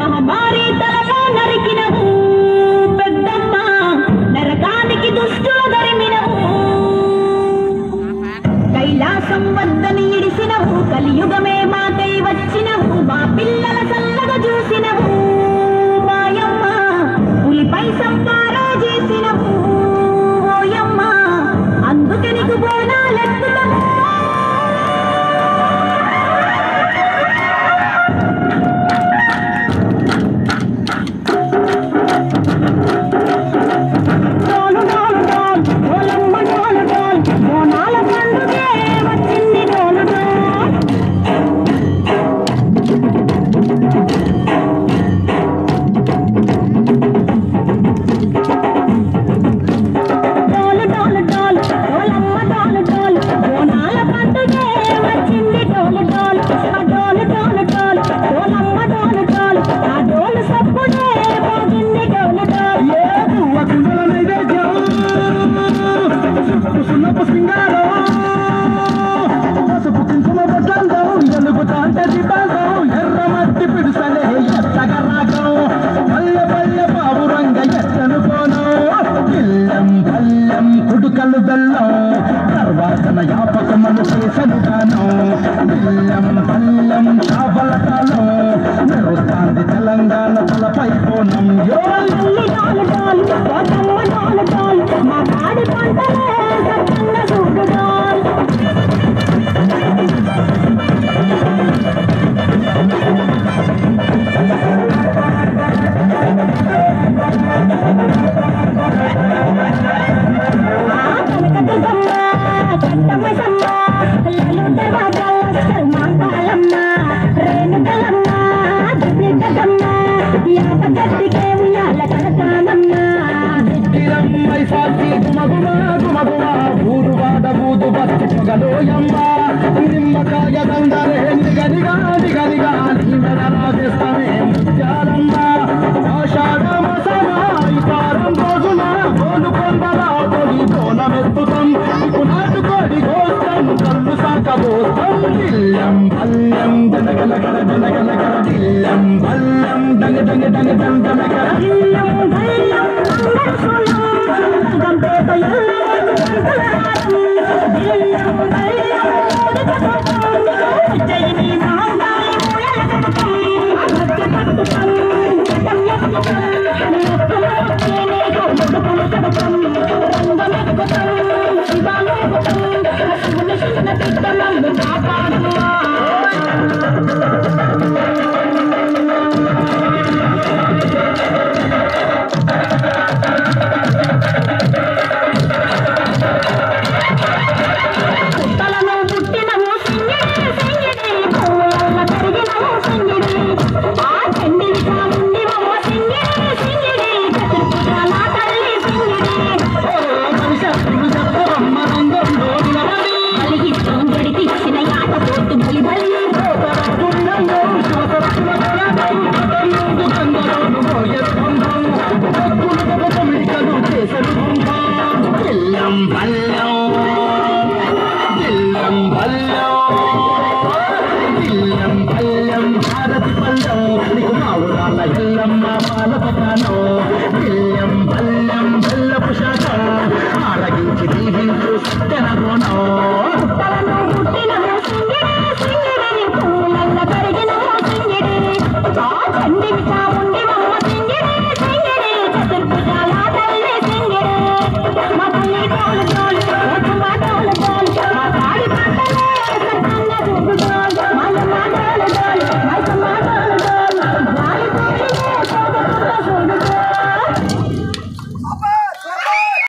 మహమారి తలలో నరికినవు పెద్దమ్మ నరకానికి దుష్టుల ధరిమినవు కైలాసం వద్దని ఇడిసినవు కలియుగమే మాకై వచ్చినవు మా పిల్లల చల్లగా చూసినవు మాయమ్మ పులిపై సంపారా చేసినవు ఓయమ్మ అందుకే నీకు బోనాలెత్తుతాము కుడుకలు బెల్లం తర్వాతన యాపకమలు చేసను గానం బిల్లం బల్లం చావలటాలో మెరుస్తాంది తెలంగాణ తలపై కోణం నిమ్మకాయ దండరే నిగనిగా నిగనిగా రాజేస్తామే ముత్యాలమ్మ ఆషాఢ మాసమాయితారం రోజున గోలు కొండలా తొలి బోనమెత్తుతాం నాటుకోడి గోస్తం కళ్ళు సాకబోస్తాం దిల్లం బల్లం దనగలగల దనగలగల దిల్లం బల్లం డంగ డంగ డంగ డంగ డంగ దిల్లం బల్లం చండి